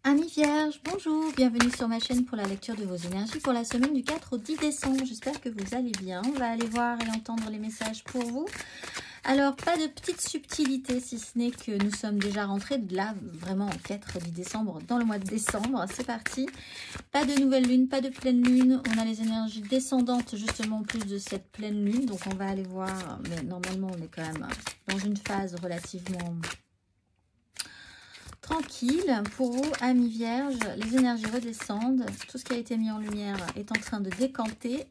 Amis vierges, bonjour, bienvenue sur ma chaîne pour la lecture de vos énergies pour la semaine du 4 au 10 décembre. J'espère que vous allez bien. On va aller voir et entendre les messages pour vous. Alors, pas de petite subtilité, si ce n'est que nous sommes déjà rentrés de là, vraiment en 4 au 10 décembre, dans le mois de décembre. C'est parti. Pas de nouvelle lune, pas de pleine lune. On a les énergies descendantes, justement, en plus de cette pleine lune. Donc, on va aller voir, mais normalement, on est quand même dans une phase relativement tranquille. Pour vous, amis vierges, les énergies redescendent. Tout ce qui a été mis en lumière est en train de décanter.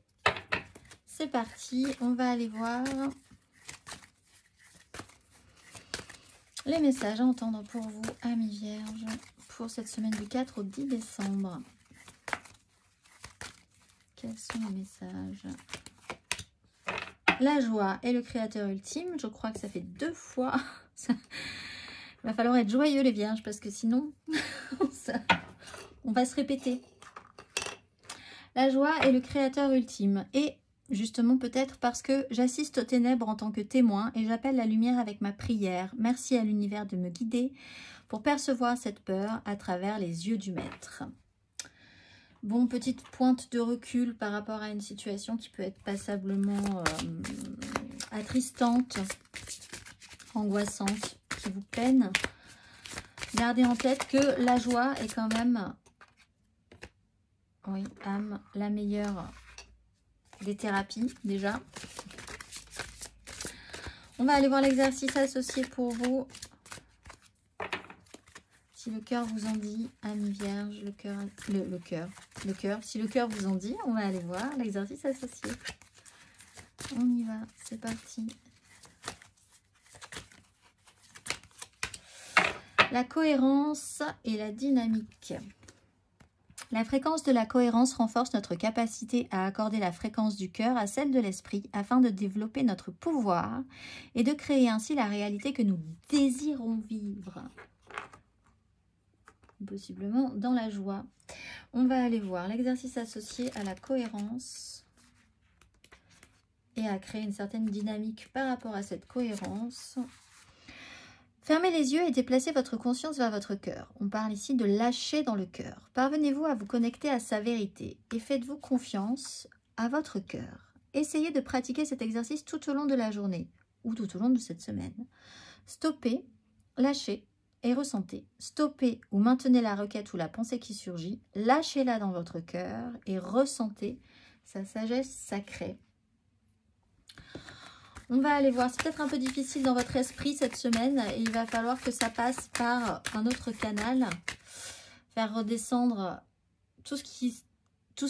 C'est parti, on va aller voir les messages à entendre pour vous, amis vierges, pour cette semaine du 4 au 10 décembre. Quels sont les messages? La joie est le créateur ultime. Je crois que ça fait 2 fois. Il va falloir être joyeux les vierges parce que sinon on va se répéter. La joie est le créateur ultime et justement peut-être parce que j'assiste aux ténèbres en tant que témoin et j'appelle la lumière avec ma prière. Merci à l'univers de me guider pour percevoir cette peur à travers les yeux du maître. Bon, petite pointe de recul par rapport à une situation qui peut être passablement attristante, angoissante, qui vous peine. Gardez en tête que la joie est quand même, oui, âme, la meilleure des thérapies déjà. On va aller voir l'exercice associé pour vous. Si le cœur vous en dit, amis vierges, le cœur. Si le cœur vous en dit, on va aller voir l'exercice associé. On y va, c'est parti. La cohérence et la dynamique. La fréquence de la cohérence renforce notre capacité à accorder la fréquence du cœur à celle de l'esprit afin de développer notre pouvoir et de créer ainsi la réalité que nous désirons vivre. Possiblement dans la joie. On va aller voir l'exercice associé à la cohérence et à créer une certaine dynamique par rapport à cette cohérence. Fermez les yeux et déplacez votre conscience vers votre cœur. On parle ici de lâcher dans le cœur. Parvenez-vous à vous connecter à sa vérité et faites-vous confiance à votre cœur. Essayez de pratiquer cet exercice tout au long de la journée ou tout au long de cette semaine. Stoppez, lâchez et ressentez. Stoppez ou maintenez la requête ou la pensée qui surgit. Lâchez-la dans votre cœur et ressentez sa sagesse sacrée. On va aller voir, c'est peut-être un peu difficile dans votre esprit cette semaine et il va falloir que ça passe par un autre canal. Faire redescendre tout ce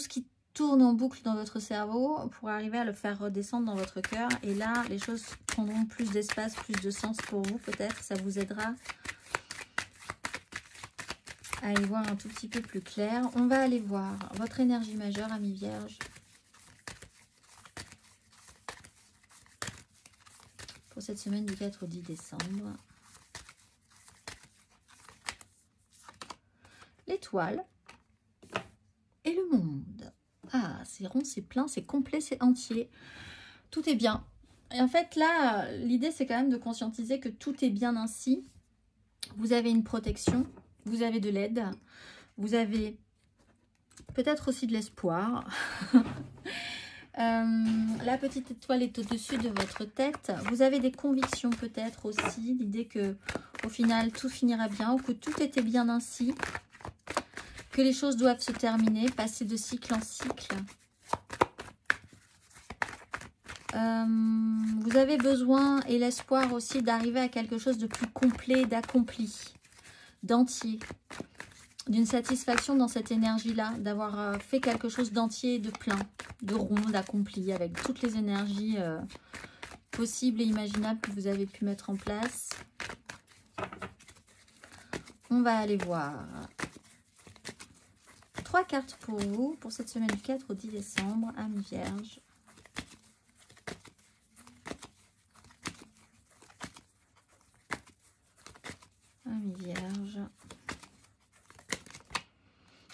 qui tourne en boucle dans votre cerveau pour arriver à le faire redescendre dans votre cœur. Et là, les choses prendront plus d'espace, plus de sens pour vous. Peut-être ça vous aidera à y voir un tout petit peu plus clair. On va aller voir votre énergie majeure, amis vierges. Pour cette semaine du 4 au 10 décembre. L'étoile et le monde. Ah, c'est rond, c'est plein, c'est complet, c'est entier. Tout est bien. Et en fait, là, l'idée, c'est quand même de conscientiser que tout est bien ainsi. Vous avez une protection, vous avez de l'aide, vous avez peut-être aussi de l'espoir. La petite étoile est au-dessus de votre tête. Vous avez des convictions peut-être aussi. L'idée que au final tout finira bien ou que tout était bien ainsi. Que les choses doivent se terminer, passer de cycle en cycle. Vous avez besoin et l'espoir aussi d'arriver à quelque chose de plus complet, d'accompli, d'entier. D'une satisfaction dans cette énergie-là, d'avoir fait quelque chose d'entier, de plein, de rond, d'accompli, avec toutes les énergies possibles et imaginables que vous avez pu mettre en place. On va aller voir 3 cartes pour vous, pour cette semaine du 4 au 10 décembre, amis vierges. Amis vierges.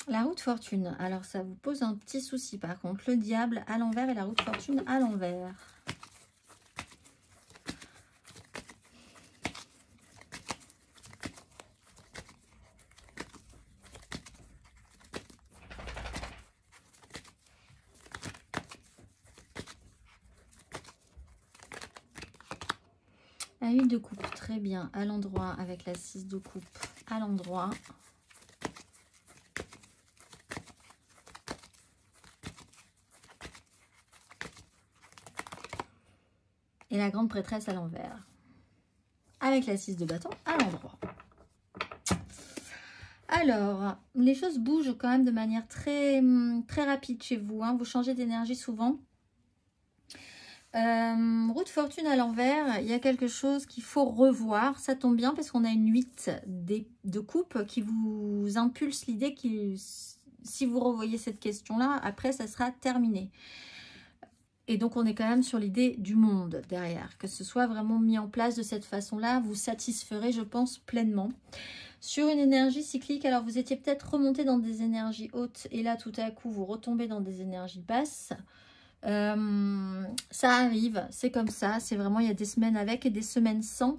La roue de fortune, alors ça vous pose un petit souci par contre, le diable à l'envers et la roue de fortune à l'envers. La 8 de coupe, très bien, à l'endroit, avec la 6 de coupe, à l'endroit. Et la grande prêtresse à l'envers, avec la 6 de bâton à l'endroit. Alors, les choses bougent quand même de manière très, très rapide chez vous. Hein. Vous changez d'énergie souvent. Roue de fortune à l'envers, il y a quelque chose qu'il faut revoir. Ça tombe bien parce qu'on a une 8 de coupe qui vous impulse l'idée que si vous revoyez cette question-là, après, ça sera terminé. Et donc, on est quand même sur l'idée du monde derrière. Que ce soit vraiment mis en place de cette façon-là, vous satisferez, je pense, pleinement. Sur une énergie cyclique, alors vous étiez peut-être remonté dans des énergies hautes et là, tout à coup, vous retombez dans des énergies basses. Ça arrive, c'est comme ça. C'est vraiment, il y a des semaines avec et des semaines sans.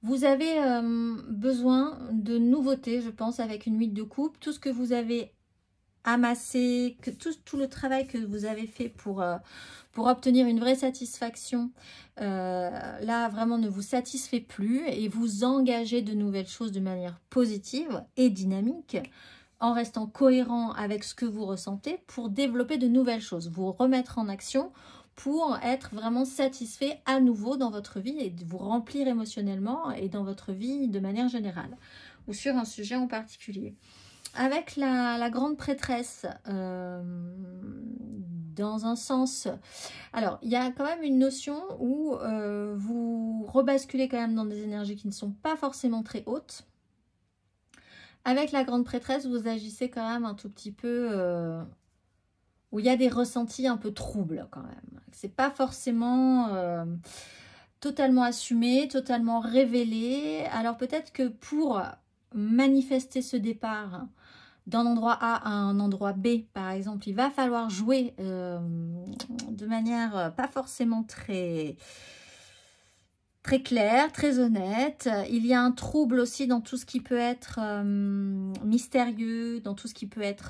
Vous avez besoin de nouveautés, je pense, avec une 8 de coupe. Tout ce que vous avez amassé, que tout le travail que vous avez fait pour obtenir une vraie satisfaction, là vraiment ne vous satisfait plus et vous engagez de nouvelles choses de manière positive et dynamique en restant cohérent avec ce que vous ressentez pour développer de nouvelles choses, vous remettre en action pour être vraiment satisfait à nouveau dans votre vie et de vous remplir émotionnellement et dans votre vie de manière générale ou sur un sujet en particulier. Avec la grande prêtresse, dans un sens, alors il y a quand même une notion où vous rebasculez quand même dans des énergies qui ne sont pas forcément très hautes. Avec la grande prêtresse, vous agissez quand même un tout petit peu, où il y a des ressentis un peu troubles quand même. C'est pas forcément totalement assumé, totalement révélé. Alors peut-être que pour manifester ce départ d'un endroit A à un endroit B, par exemple, il va falloir jouer de manière pas forcément très claire, très honnête. Il y a un trouble aussi dans tout ce qui peut être mystérieux, dans tout ce qui peut être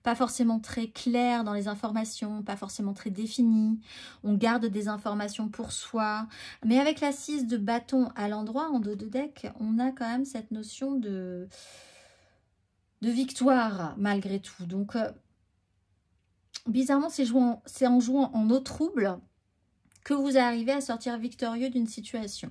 pas forcément très clair dans les informations, pas forcément très défini. On garde des informations pour soi. Mais avec la 6 de bâton à l'endroit, en dos de deck, on a quand même cette notion de victoire malgré tout. Donc, bizarrement, c'est en jouant en eau trouble que vous arrivez à sortir victorieux d'une situation.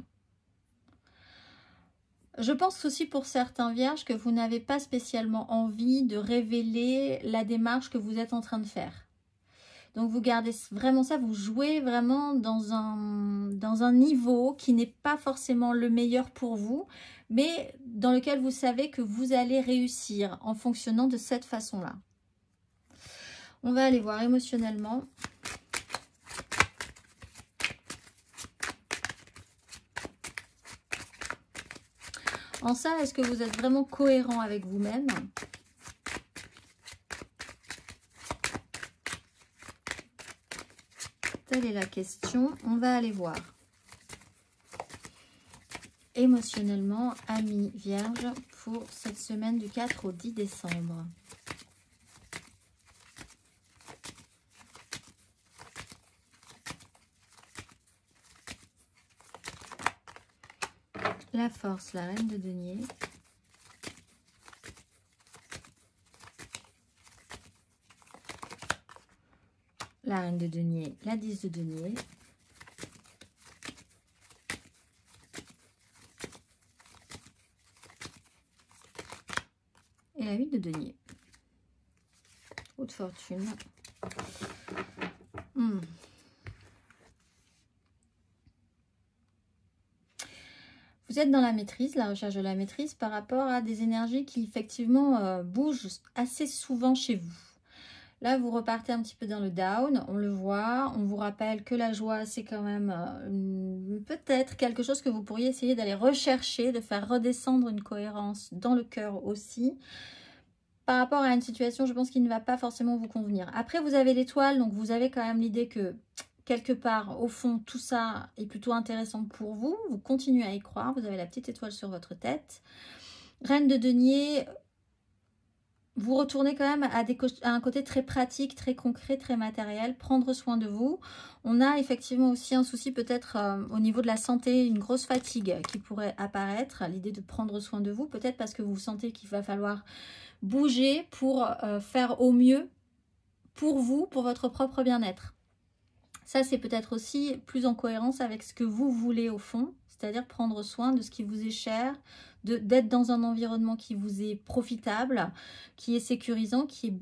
Je pense aussi pour certains vierges que vous n'avez pas spécialement envie de révéler la démarche que vous êtes en train de faire. Donc vous gardez vraiment ça, vous jouez vraiment dans un niveau qui n'est pas forcément le meilleur pour vous, mais dans lequel vous savez que vous allez réussir en fonctionnant de cette façon-là. On va aller voir émotionnellement. En ça, est-ce que vous êtes vraiment cohérent avec vous-même ? Telle est la question. On va aller voir. Émotionnellement, amis vierges, pour cette semaine du 4 au 10 décembre. La force, la reine de denier. La reine de denier, la 10 de denier. Et la 8 de denier. Roue de fortune. Vous êtes dans la maîtrise, la recherche de la maîtrise par rapport à des énergies qui effectivement bougent assez souvent chez vous. Là, vous repartez un petit peu dans le down, on le voit. On vous rappelle que la joie, c'est quand même peut-être quelque chose que vous pourriez essayer d'aller rechercher, de faire redescendre une cohérence dans le cœur aussi. Par rapport à une situation, je pense qu'il ne va pas forcément vous convenir. Après, vous avez l'étoile, donc vous avez quand même l'idée que quelque part, au fond, tout ça est plutôt intéressant pour vous. Vous continuez à y croire. Vous avez la petite étoile sur votre tête. Reine de denier, vous retournez quand même à un côté très pratique, très concret, très matériel, prendre soin de vous. On a effectivement aussi un souci peut-être au niveau de la santé, une grosse fatigue qui pourrait apparaître, l'idée de prendre soin de vous, peut-être parce que vous sentez qu'il va falloir bouger pour faire au mieux pour vous, pour votre propre bien-être. Ça, c'est peut-être aussi plus en cohérence avec ce que vous voulez au fond, c'est-à-dire prendre soin de ce qui vous est cher, d'être dans un environnement qui vous est profitable, qui est sécurisant, qui est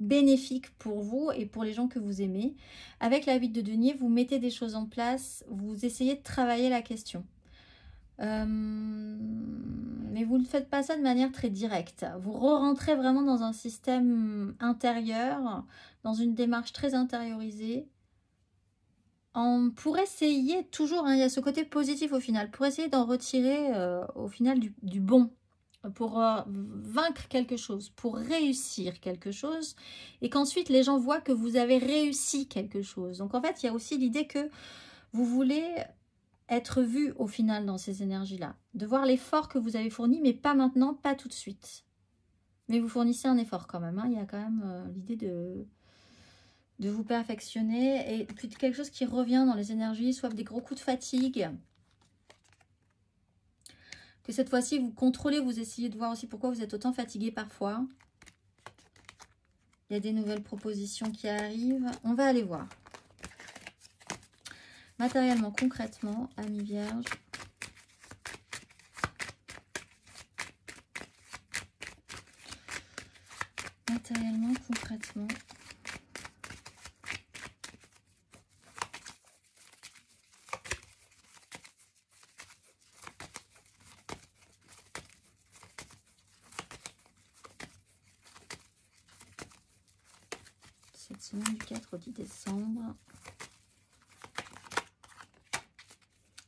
bénéfique pour vous et pour les gens que vous aimez. Avec la 8 de denier, vous mettez des choses en place, vous essayez de travailler la question. Mais vous ne faites pas ça de manière très directe. Vous rentrez vraiment dans un système intérieur, dans une démarche très intériorisée, pour essayer toujours, hein, il y a ce côté positif au final, pour essayer d'en retirer au final du bon, pour vaincre quelque chose, pour réussir quelque chose, et qu'ensuite les gens voient que vous avez réussi quelque chose. Donc en fait, il y a aussi l'idée que vous voulez être vu au final dans ces énergies-là, de voir l'effort que vous avez fourni, mais pas maintenant, pas tout de suite. Mais vous fournissez un effort quand même, hein. Il y a quand même l'idée de vous perfectionner et puis quelque chose qui revient dans les énergies, soit des gros coups de fatigue. Que cette fois-ci, vous contrôlez, vous essayez de voir aussi pourquoi vous êtes autant fatigué parfois. Il y a des nouvelles propositions qui arrivent. On va aller voir. Matériellement, concrètement, amis vierges. Matériellement, concrètement. Cette semaine du 4 au 10 décembre.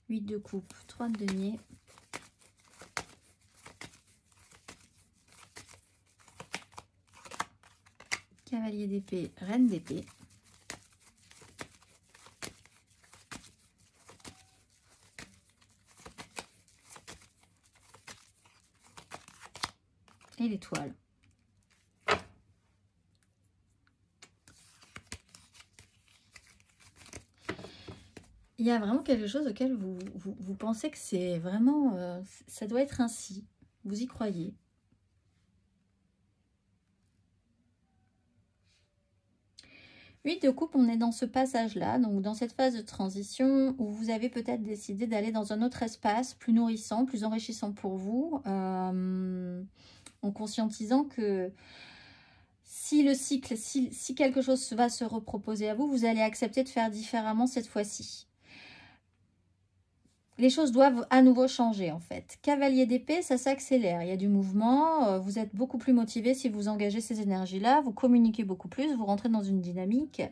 8 de coupe, 3 de denier. Cavalier d'épée, reine d'épée. Et l'étoile. Il y a vraiment quelque chose auquel vous pensez que c'est vraiment... ça doit être ainsi. Vous y croyez. Huit de coupe, on est dans ce passage-là, donc dans cette phase de transition où vous avez peut-être décidé d'aller dans un autre espace plus nourrissant, plus enrichissant pour vous, en conscientisant que si le cycle, si quelque chose va se reproposer à vous, vous allez accepter de faire différemment cette fois-ci. Les choses doivent à nouveau changer en fait. Cavalier d'épée, ça s'accélère. Il y a du mouvement. Vous êtes beaucoup plus motivé si vous engagez ces énergies-là. Vous communiquez beaucoup plus. Vous rentrez dans une dynamique.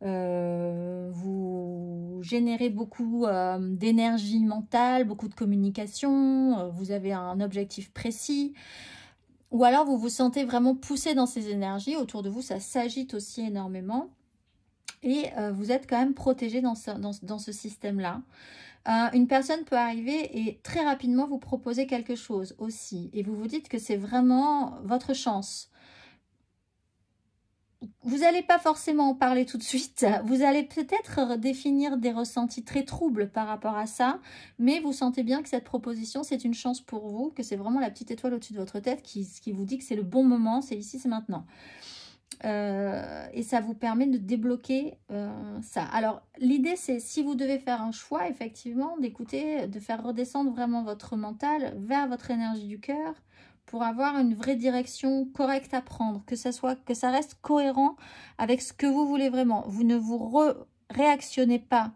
Vous générez beaucoup d'énergie mentale, beaucoup de communication. Vous avez un objectif précis. Ou alors vous vous sentez vraiment poussé dans ces énergies. Autour de vous, ça s'agite aussi énormément. Et vous êtes quand même protégé dans ce système-là. Une personne peut arriver et très rapidement vous proposer quelque chose aussi. Et vous vous dites que c'est vraiment votre chance. Vous n'allez pas forcément en parler tout de suite. Vous allez peut-être définir des ressentis très troubles par rapport à ça. Mais vous sentez bien que cette proposition, c'est une chance pour vous. Que c'est vraiment la petite étoile au-dessus de votre tête qui vous dit que c'est le bon moment. C'est ici, c'est maintenant. Et ça vous permet de débloquer ça. Alors l'idée c'est, si vous devez faire un choix, effectivement, d'écouter, de faire redescendre vraiment votre mental vers votre énergie du cœur pour avoir une vraie direction correcte à prendre, que ça reste cohérent avec ce que vous voulez vraiment. Vous ne vous réactionnez pas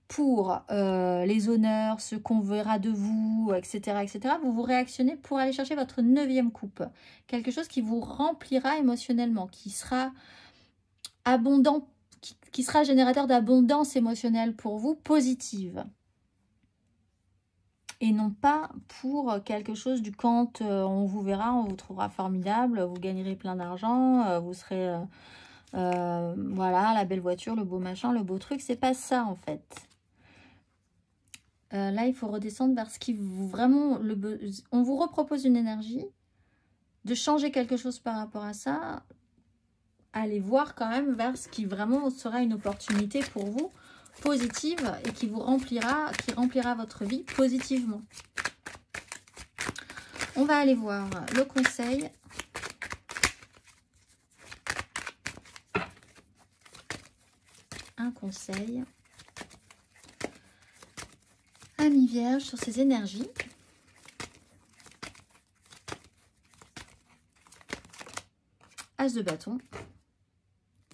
pour les honneurs, ce qu'on verra de vous, etc., etc. Vous vous réactionnez pour aller chercher votre 9e coupe. Quelque chose qui vous remplira émotionnellement, qui sera abondant, qui sera générateur d'abondance émotionnelle pour vous, positive. Et non pas pour quelque chose du quand on vous verra, on vous trouvera formidable, vous gagnerez plein d'argent, vous serez... voilà, la belle voiture, le beau machin, le beau truc. C'est pas ça en fait. Là, il faut redescendre vers ce qui vous vraiment... on vous repropose une énergie, de changer quelque chose par rapport à ça, allez voir quand même vers ce qui vraiment sera une opportunité pour vous, positive, et qui vous remplira, qui remplira votre vie positivement. On va aller voir le conseil. Un conseil. Ami Vierge sur ses énergies. As de bâton.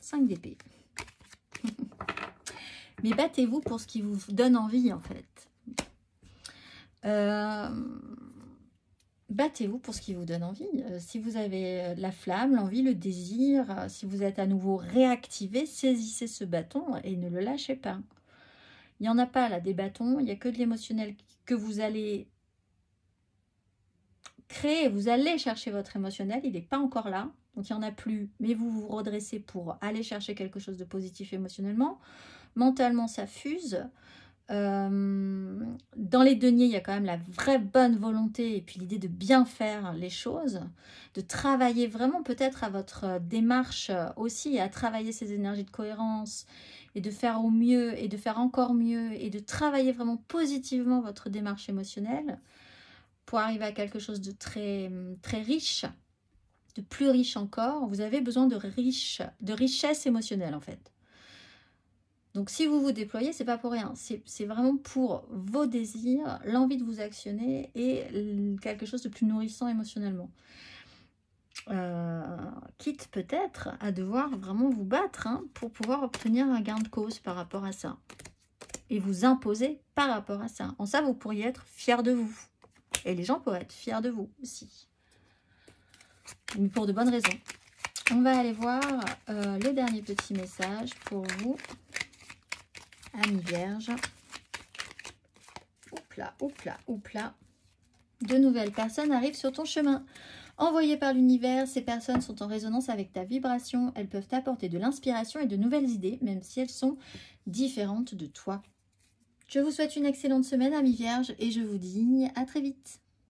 5 d'épée. Mais battez-vous pour ce qui vous donne envie, en fait. Battez-vous pour ce qui vous donne envie. Si vous avez la flamme, l'envie, le désir, si vous êtes à nouveau réactivé, saisissez ce bâton et ne le lâchez pas. Il n'y en a pas là des bâtons, il n'y a que de l'émotionnel que vous allez créer. Vous allez chercher votre émotionnel, il n'est pas encore là, donc il n'y en a plus. Mais vous vous redressez pour aller chercher quelque chose de positif émotionnellement. Mentalement, ça fuse. Dans les deniers, il y a quand même la vraie bonne volonté et puis l'idée de bien faire les choses, de travailler vraiment peut-être à votre démarche aussi, et à travailler ces énergies de cohérence et de faire au mieux et de faire encore mieux et de travailler vraiment positivement votre démarche émotionnelle pour arriver à quelque chose de très, très riche, de plus riche encore. Vous avez besoin de richesse émotionnelle en fait. Donc si vous vous déployez, c'est pas pour rien, c'est vraiment pour vos désirs, l'envie de vous actionner et quelque chose de plus nourrissant émotionnellement. Quitte peut-être à devoir vraiment vous battre pour pouvoir obtenir un gain de cause par rapport à ça. Et vous imposer par rapport à ça. En ça, vous pourriez être fiers de vous. Et les gens pourraient être fiers de vous aussi. Mais pour de bonnes raisons. On va aller voir le dernier petit message pour vous. Ami Vierge. Oups là, oups là, oups là. De nouvelles personnes arrivent sur ton chemin. Envoyées par l'univers, ces personnes sont en résonance avec ta vibration. Elles peuvent t'apporter de l'inspiration et de nouvelles idées, même si elles sont différentes de toi. Je vous souhaite une excellente semaine, Ami Vierge, et je vous dis à très vite.